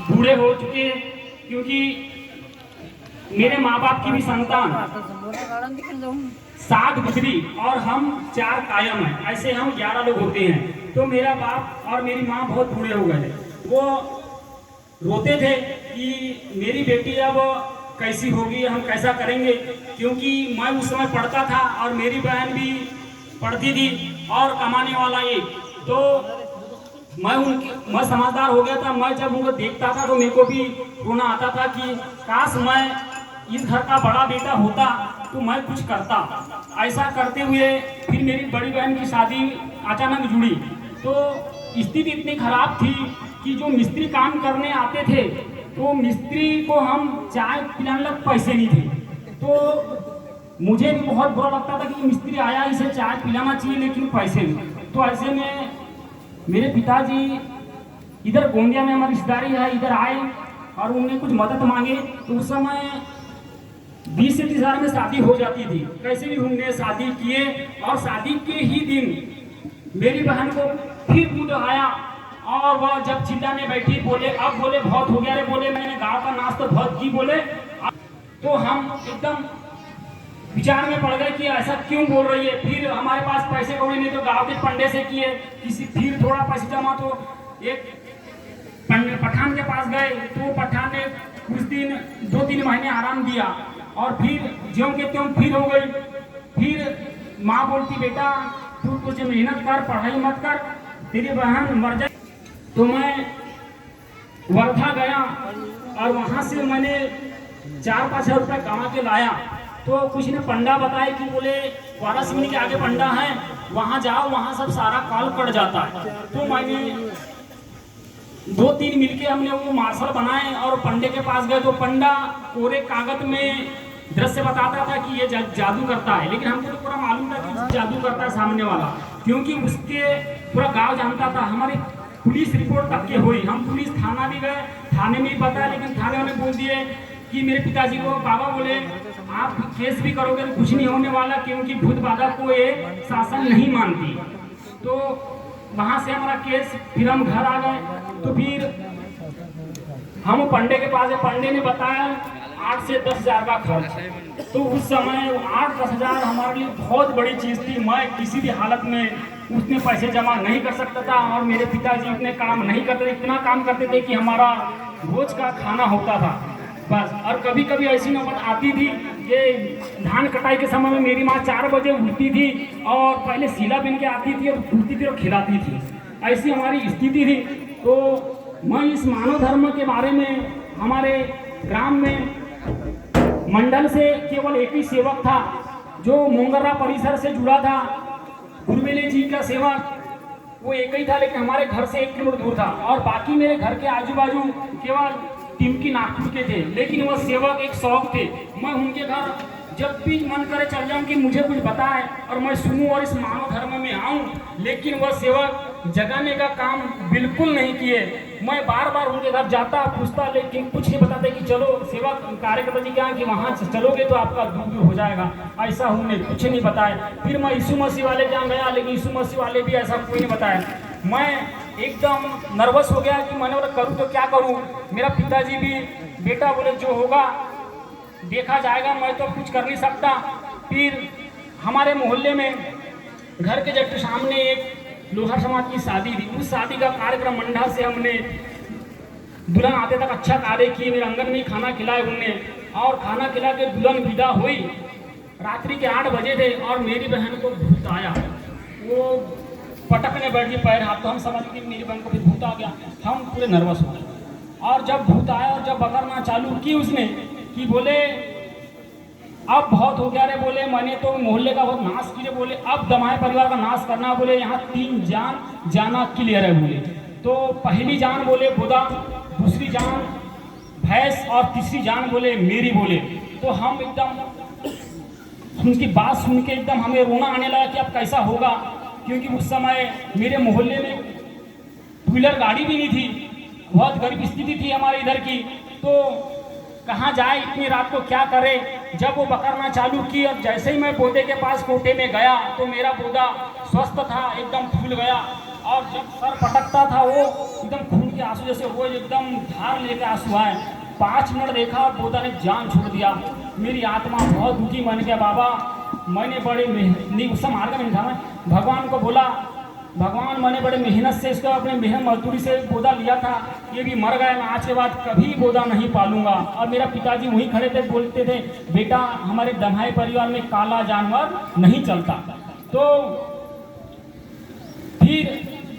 बूढ़े हो चुके हैं, क्योंकि मेरे माँ बाप की भी संतान 7 गुजरी और हम 4 कायम हैं। ऐसे हम 11 लोग होते हैं। तो मेरा बाप और मेरी माँ बहुत बूढ़े हो गए। वो रोते थे कि मेरी बेटी अब कैसी होगी, हम कैसा करेंगे, क्योंकि मैं उस समय पढ़ता था और मेरी बहन भी पढ़ती थी और कमाने वाला एक। तो मैं समझदार हो गया था। मैं जब उनको देखता था तो मेरे को भी रोना आता था कि काश मैं इस घर का बड़ा बेटा होता तो मैं कुछ करता। ऐसा करते हुए फिर मेरी बड़ी बहन की शादी अचानक जुड़ी। तो स्थिति इतनी खराब थी कि जो मिस्त्री काम करने आते थे तो मिस्त्री को हम चाय पिलाने लग पैसे नहीं थे। तो मुझे भी बहुत बुरा लगता था कि मिस्त्री आया, इसे चाय पिलाना चाहिए लेकिन पैसे नहीं। तो ऐसे में मेरे पिताजी इधर गोंदिया में हमारी रिश्तेदारी है, इधर आए और उन्होंने कुछ मदद मांगे। तो उस समय 20 से 30 हज़ार में शादी हो जाती थी। कैसे भी उन्होंने शादी किए और शादी के ही दिन मेरी बहन को फिर दूध आया और वह जब चिल्लाने बैठी, बोले अब बोले बहुत हो गया रे, बोले मैंने गाँव का नाच तो बहुत की बोले। तो हम एकदम विचार में पड़ गए कि ऐसा क्यों बोल रही है। फिर हमारे पास पैसे कौड़ी नहीं तो गांव के पंडे से किए, किसी फिर थोड़ा पैसे जमा तो एक पठान के पास गए। तो पठान ने कुछ दिन 2-3 महीने आराम दिया और फिर ज्यों के त्यों फिर हो गई। फिर माँ बोलती बेटा तू कुछ मेहनत कर, पढ़ाई मत कर, तेरी बहन मर जाए। तो मैं वर्धा गया और वहाँ से मैंने 4-5 हज़ार रुपये कमा के लाया। तो कुछ ने पंडा बताए कि बोले वारासिवनी के आगे पंडा है, वहाँ जाओ, वहाँ सब सारा काल कट जाता है। तो मैंने 2-3 मिलके हमने वो मार्शल बनाए और पंडे के पास गए। तो पंडा कोरे कागज में दृश्य बताता था कि ये जादू करता है, लेकिन हमको तो पूरा मालूम था कि जादू करता है सामने वाला, क्योंकि उसके पूरा गांव जानता था। हमारी पुलिस रिपोर्ट तक के हुई, हम पुलिस थाना भी गए, थाने में भी बताया, लेकिन थाने वाले बोल दिए कि मेरे पिताजी को बाबा बोले आप केस भी करोगे तो कुछ नहीं होने वाला, क्योंकि भूत बाधा को ये शासन नहीं मानती। तो वहाँ से हमारा केस, फिर हम घर आ गए। तो फिर हम पंडे के पास, पंडे ने बताया 8 से 10 हज़ार का खर्च। तो उस समय 8-10 हज़ार हमारे लिए बहुत बड़ी चीज़ थी। मैं किसी भी हालत में उतने पैसे जमा नहीं कर सकता था और मेरे पिताजी उतने काम नहीं करते थे। इतना काम करते थे कि हमारा रोज का खाना होता था बस। और कभी कभी ऐसी नौबत आती थी कि धान कटाई के समय में मेरी माँ 4 बजे उठती थी और पहले सीला बिन के आती थी और उठती थी और खिलाती थी। ऐसी हमारी स्थिति थी। तो मैं इस मानव धर्म के बारे में, हमारे ग्राम में मंडल से केवल एक ही सेवक था जो मोंगरा परिसर से जुड़ा था, गुरुवेले जी का सेवक, वो एक ही था, लेकिन हमारे घर से 1 किलोमीटर दूर था। और बाकी मेरे घर के आजू बाजू केवल टिमकी नागपुर के थे, लेकिन वह सेवक एक शौक थे। मैं उनके घर जब भी मन करे चल जाऊं कि मुझे कुछ बताए और मैं सुनूं और इस मानव धर्म में आऊं, लेकिन वह सेवक जगाने का काम बिल्कुल नहीं किए। मैं बार बार उनके घर जाता, पूछता, लेकिन कुछ नहीं बताते कि चलो सेवक कार्यकर्ता जी क्या कि वहाँ चलोगे तो आपका दुख हो जाएगा। ऐसा उन्होंने कुछ नहीं बताया। फिर मैं यीशु मसीह वाले जहाँ गया, लेकिन यीशु मसीह वाले भी ऐसा कोई नहीं बताया। मैं एकदम नर्वस हो गया कि मैंने बोला करूँ तो क्या करूँ। मेरा पिताजी भी बेटा बोले जो होगा देखा जाएगा, मैं तो कुछ कर नहीं सकता। फिर हमारे मोहल्ले में घर के जस्ट सामने एक लोहार समाज की शादी थी। उस शादी का कार्यक्रम मंडा से हमने दुल्हन आते तक अच्छा कार्य किए। मेरे आंगन में ही खाना खिलाए उनने और खाना खिला के दुल्हन विदा हुई। रात्रि के 8 बजे थे और मेरी बहन को भूत आया। वो पटकने बैठ गई पैर हाथ। तो हम समझ गए मेरी बहन को भी भूत आ गया। हम पूरे नर्वस हो गए। और जब भूत आया और जब बकरना चालू की उसने कि बोले अब बहुत हो गया रे, बोले मैंने तो मोहल्ले का बहुत नाश किए, बोले अब दमाए परिवार का नाश करना, बोले यहाँ 3 जान जाना क्लियर है। बोले तो पहली जान बोले बुदा, दूसरी जान भैंस और तीसरी जान बोले मेरी। बोले तो हम एकदम उनकी बात सुन के एकदम हमें रोना आने लगा कि अब कैसा होगा, क्योंकि उस समय मेरे मोहल्ले में 2 व्हीलर गाड़ी भी नहीं थी, बहुत गरीब स्थिति थी हमारे इधर की। तो कहाँ जाए इतनी रात को, क्या करे। जब वो बकरना चालू की और जैसे ही मैं पौधे के पास कोटे में गया तो मेरा पौधा स्वस्थ था, एकदम फूल गया। और जब सर पटकता था वो एकदम खून के आंसू जैसे वो एकदम धार लेकर आंसू आए। 5 मिनट देखा और बोधा ने जान छोड़ दिया। मेरी आत्मा बहुत दुखी मन गया। बाबा मैंने बड़े नहीं उस मार्ग में नहीं था, मैं भगवान को बोला, भगवान मैंने बड़े मेहनत से इसको अपने मेहनत मजदूरी से बोधा लिया था, ये भी मर गया, मैं आज के बाद कभी बोधा नहीं पालूंगा। और मेरा पिताजी वहीं खड़े थे, बोलते थे बेटा हमारे दम्हाई परिवार में काला जानवर नहीं चलता। तो फिर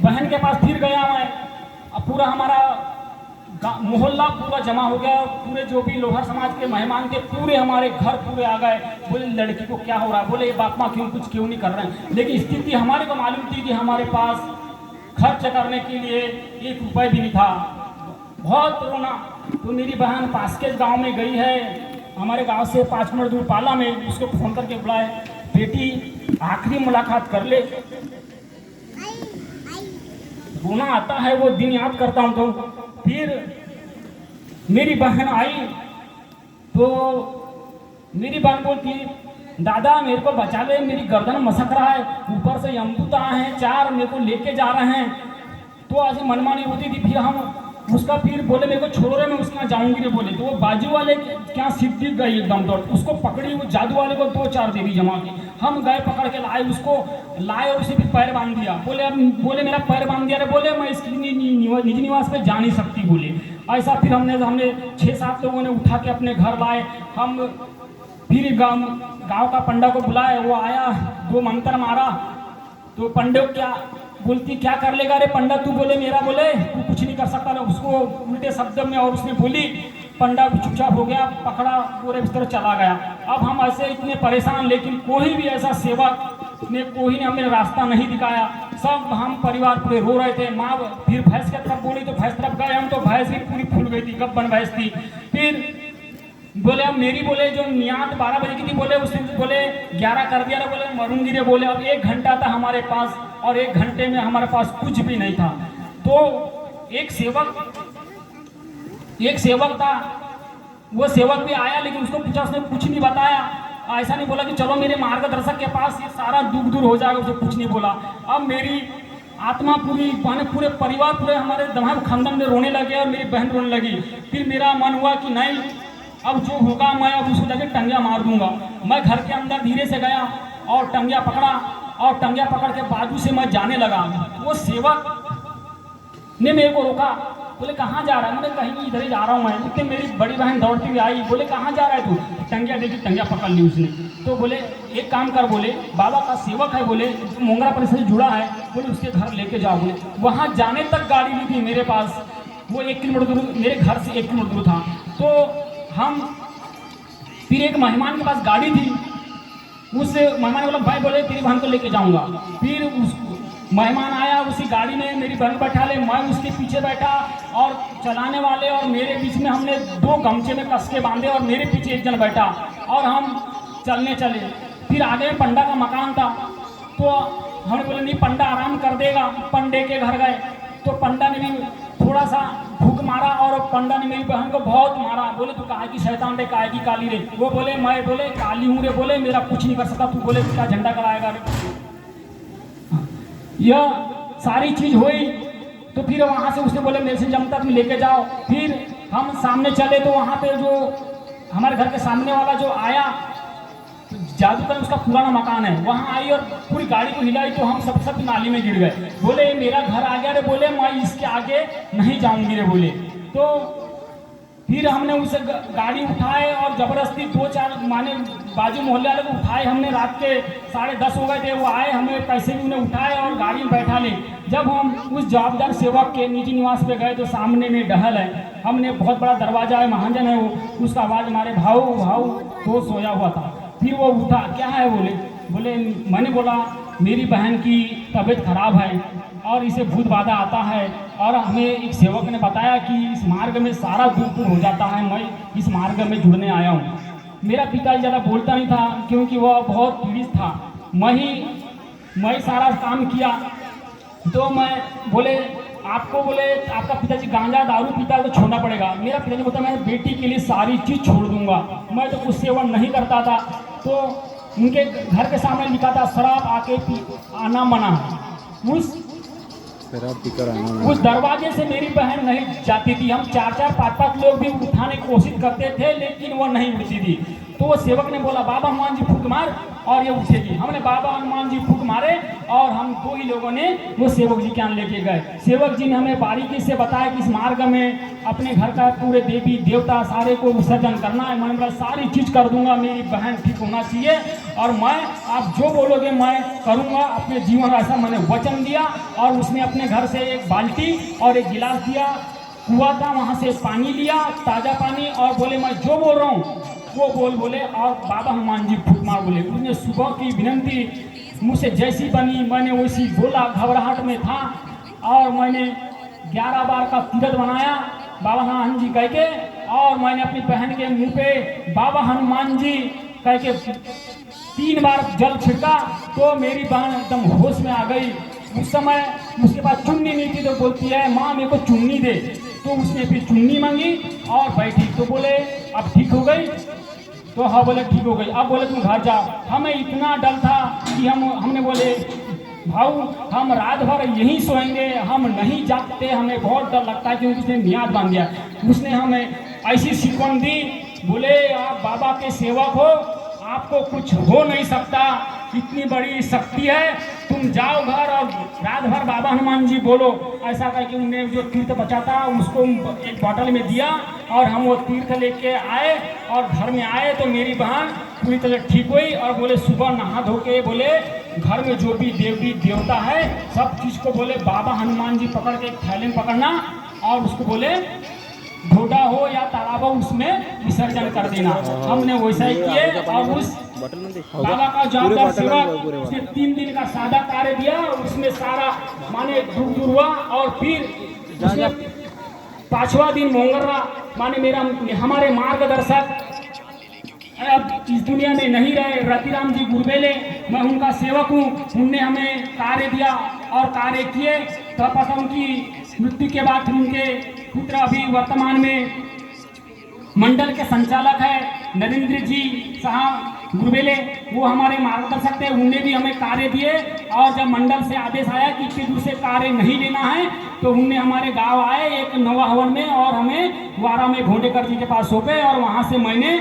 बहन के पास फिर गया मैं। अब पूरा हमारा मोहल्ला पूरा जमा हो गया, पूरे जो भी लोहार समाज के मेहमान थे पूरे हमारे घर पूरे आ गए। बोले लड़की को क्या हो रहा है, बोले ये बाप माँ क्यों नहीं कर रहे हैं। लेकिन स्थिति हमारे को मालूम थी कि हमारे पास खर्च करने के लिए 1 रुपये भी नहीं था। बहुत रोना। तो मेरी बहन पास के गाँव में गई है, हमारे गाँव से 5 मिनट दूर पाला में, उसको फ़ोन करके बुलाए, बेटी आखिरी मुलाकात कर ले। रोना आता है, वो दिन याद करता हूँ। तो फिर मेरी बहन आई तो मेरी बहन बोलती दादा मेरे को बचा ले, मेरी गर्दन मसक रहा है, ऊपर से यमदूत आए हैं 4 मेरे को लेके जा रहे हैं। तो ऐसे मनमानी होती थी। फिर हम उसका फिर बोले मेरे को छोड़ो रे, मैं उसके यहाँ जाऊंगी रे बोले। तो वो बाजू वाले क्या सीट दिख गई एकदम दौड़, उसको पकड़ी, वो जादू वाले को 2-4 देवी जमा की। हम गए पकड़ के लाए उसको, लाए और उसे भी पैर बांध दिया। बोले मेरा पैर बांध दिया रे, बोले मैं इसकी निजी निवास पे जा नहीं सकती बोले। ऐसा फिर हमने 6-7 लोगों ने उठा के अपने घर लाए। हम फिर गाँव का पंडा को बुलाए, वो आया, 2 मंत्र मारा। तो पंडे क्या बोलती क्या कर लेगा रे पंडा तू, बोले मेरा बोले तू कुछ नहीं कर सकता ना, उसको उल्टे शब्द में और उसने बोली। पंडा भी चुपचाप हो गया, पकड़ा पूरे बिस्तर चला गया। अब हम ऐसे इतने परेशान, लेकिन कोई भी ऐसा सेवक ने कोई ने हमें रास्ता नहीं दिखाया। सब हम परिवार पूरे रो रहे थे। माँ फिर भैंस की तरफ बोली तो भैंस तरफ गए हम, तो भैंस भी पूरी फूल गई थी, गब्बन भैंस थी। फिर बोले अब मेरी बोले जो नियात 12 बजे की थी, बोले उसने बोले 11 कर दिया रे, बोले मरूंगी रे बोले। अब 1 घंटा था हमारे पास और 1 घंटे में हमारे पास कुछ भी नहीं था। तो एक सेवक था, वो सेवक भी आया, लेकिन उसको पूछा, उसने कुछ नहीं बताया। ऐसा नहीं बोला कि चलो मेरे मार्गदर्शक के पास ये सारा दुख दूर हो जाएगा, उसे कुछ नहीं बोला। अब मेरी आत्मा पूरी पूरे परिवार पूरे हमारे दमाग खानदान में रोने लगे और मेरी बहन रोने लगी। फिर मेरा मन हुआ कि नहीं अब जो होगा मैं अब उसको जाके टंगिया मार दूंगा। मैं घर के अंदर धीरे से गया और टंगिया पकड़ा, और टंगिया पकड़ के बाजू से मैं जाने लगा। वो सेवक ने मेरे को रोका, बोले कहाँ जा रहा है, मैंने कहीं इधर ही जा रहा हूँ मैं। उतने मेरी बड़ी बहन दौड़ती हुई आई, बोले कहाँ जा रहा है तू, टंगिया देखी, टंगिया पकड़ ली उसने। तो बोले एक काम कर, बोले बाबा का सेवक है, बोले मोंगरा परिसर से जुड़ा है, बोले उसके घर लेके जाओ। बोले वहाँ जाने तक गाड़ी नहीं थी मेरे पास, वो 1 किलोमीटर दूर, मेरे घर से 1 किलोमीटर दूर था। तो हम फिर एक मेहमान के पास गाड़ी थी, उस मेहमान बोला भाई बोले तेरी बहन को लेके जाऊंगा। फिर उस मेहमान आया, उसी गाड़ी में मेरी बहन बैठा ले, मैं उसके पीछे बैठा और चलाने वाले और मेरे बीच में हमने 2 गमछे में कस के बांधे और मेरे पीछे एक जन बैठा और हम चलने चले। फिर आगे पंडा का मकान था, तो हमने बोले नहीं पंडा आराम कर देगा। पंडे के घर गए तो पंडा ने भी थोड़ा सा भूख मारा और पंडा ने मेरी बहन को बहुत मारा। बोले तू काहे की शैतान रे, काहे की काली रे। वो बोले मैं बोले काली हूँ रे, बोले मेरा कुछ नहीं कर सकता, तू बोले क्या झंडा कराएगा रे। यह सारी चीज हुई। तो फिर वहाँ से उसने बोले मेरे से जमता तुम लेके जाओ। फिर हम सामने चले तो वहाँ पे जो हमारे घर के सामने वाला जो आया जादूगर, उसका पुराना मकान है, वहाँ आई और पूरी गाड़ी को हिलाई तो हम सब नाली में गिर गए। बोले मेरा घर आ गया रे, बोले मैं इसके आगे नहीं जाऊंगी रे बोले। तो फिर हमने उसे गाड़ी उठाए और ज़बरदस्ती 2-4 माने बाजू मोहल्ले वाले को उठाए हमने। रात के 10:30 हो गए थे, वो आए, हमें पैसे भी उन्हें उठाए और गाड़ी में बैठा ले। जब हम उस जवाबदार सेवक के निजी निवास पे गए तो सामने में डहल है, हमने बहुत बड़ा दरवाजा है, महाजन है वो, उसका आवाज़ हमारे भाऊ तो सोया हुआ था। फिर वो उठा, क्या है बोले मैंने बोला मेरी बहन की तबीयत खराब है और इसे भूत बाधा आता है और हमें एक सेवक ने बताया कि इस मार्ग में सारा दुख दूर हो जाता है, मैं इस मार्ग में जुड़ने आया हूँ। मेरा पिता ज़्यादा बोलता नहीं था क्योंकि वह बहुत पीड़ित था, मैं सारा काम किया। तो मैं बोले आपको बोले आपका पिताजी गांजा दारू पीता है तो छोड़ना पड़ेगा। मेरा पिताजी बोलता मैं बेटी के लिए सारी चीज़ छोड़ दूंगा। मैं तो कुछ सेवन नहीं करता था, तो उनके घर के सामने लिखा था शराब आके आना मना। उस दरवाजे से मेरी बहन नहीं जाती थी। हम 4-4, 5-5 लोग भी उठाने की कोशिश करते थे, लेकिन वो नहीं उठती थी। तो वो सेवक ने बोला बाबा हनुमान जी फूंक मार और ये उठेगी। हमने बाबा हनुमान जी फूंक मारे और हम 2 ही लोगों ने वो सेवक जी के यहाँ लेके गए। सेवक जी ने हमें बारीकी से बताया कि इस मार्ग में अपने घर का पूरे देवी देवता सारे को विसर्जन करना है। मैंने बोला सारी चीज़ कर दूंगा, मेरी बहन ठीक होना चाहिए और मैं आप जो बोलोगे मैं करूँगा अपने जीवन, ऐसा मैंने वचन दिया। और उसने अपने घर से एक बाल्टी और एक गिलास दिया, कुआ था वहाँ से पानी लिया, ताज़ा पानी, और बोले मैं जो बोल रहा हूँ वो बोले और बाबा हनुमान जी फूंक मार बोले। उसने सुबह की विनंती मुझसे जैसी बनी मैंने वैसी बोला, घबराहट में था और मैंने 11 बार का तीरथ बनाया बाबा हनुमान जी कह के, और मैंने अपनी बहन के मुंह पे बाबा हनुमान जी कह के 3 बार जल छिड़का तो मेरी बहन एकदम होश में आ गई। उस समय उसके पास चुन्नी नहीं थी तो बोलती है माँ मेरे को चुन्नी दे। तो उसने फिर चुन्नी मांगी और बैठी। तो बोले अब ठीक हो गई? तो हाँ बोले ठीक हो गई। अब बोले तुम घर जाओ। हमें इतना डर था कि हमने बोले भाऊ हम रात भर यहीं सोएंगे, हम नहीं जागते, हमें बहुत डर लगता है क्योंकि उसने नियाद बांध दिया। उसने हमें ऐसी शिकवन दी, बोले आप बाबा के सेवक हो, आपको कुछ हो नहीं सकता, इतनी बड़ी शक्ति है, तुम जाओ घर और रात भर बाबा हनुमान जी बोलो। ऐसा करके उन्हें जो तीर्थ बचा था उसको एक बॉटल में दिया और हम वो तीर्थ लेके आए और घर में आए तो मेरी बहन पूरी तरह ठीक हुई। और बोले सुबह नहा धो के बोले घर में जो भी देवी देवता है सब चीज़ को बोले बाबा हनुमान जी पकड़ के थैले में पकड़ना और उसको बोले ढोडा हो या तालाब हो उसमें विसर्जन कर देना। हमने वैसा ही किए और उस बाबा का जवाबदार सेवक उसने 3 दिन का सादा कार्य दिया, उसमें सारा माने दूर हुआ। और फिर उसने 5वां दिन मोंगरा माने हमारे मार्गदर्शक अब इस दुनिया में नहीं रहे, रतिराम जी गुरबेले, मैं उनका सेवक हूँ, उनने हमें कार्य दिया और कार्य किए। तब उनकी मृत्यु के बाद फिर उनके पुत्र अभी वर्तमान में मंडल के संचालक है नरेंद्र जी साहब गुरबेले, वो हमारे मार्गदर्शक थे, उनने भी हमें कार्य दिए। और जब मंडल से आदेश आया कि इतने दूर से कार्य नहीं लेना है तो उनने हमारे गांव आए एक नवा हवन में और हमें वारा में भोंडेकर जी के पास सौंपे और वहाँ से मैंने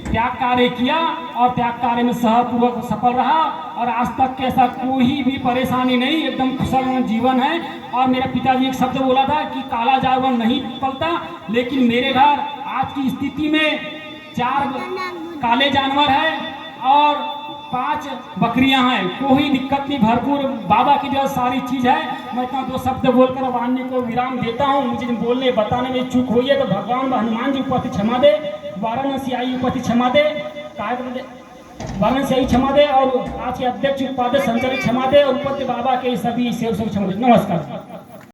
त्याग कार्य किया और त्याग कार्य में सहपूर्वक सफल रहा। और आज तक के ऐसा कोई भी परेशानी नहीं, एकदम कुशल जीवन है। और मेरे पिताजी एक शब्द बोला था कि काला जानवर नहीं पलता, लेकिन मेरे घर आज की स्थिति में 4 काले जानवर है और 5 बकरियां हैं, कोई दिक्कत नहीं, भरपूर बाबा की जो सारी चीज़ है। मैं इतना 2 शब्द बोलकर वाणी को विराम देता हूँ। मुझे बोलने बताने में चूक हुई है तो भगवान हनुमान जी उपति क्षमा दे, वाराणसी आई उपति क्षमा दे, वाराणसी आई क्षमा दे और आज के अध्यक्ष उपाध्यक्ष संचालक क्षमा दे और उपति बाबा के सभी सेवक क्षमा दे। नमस्कार।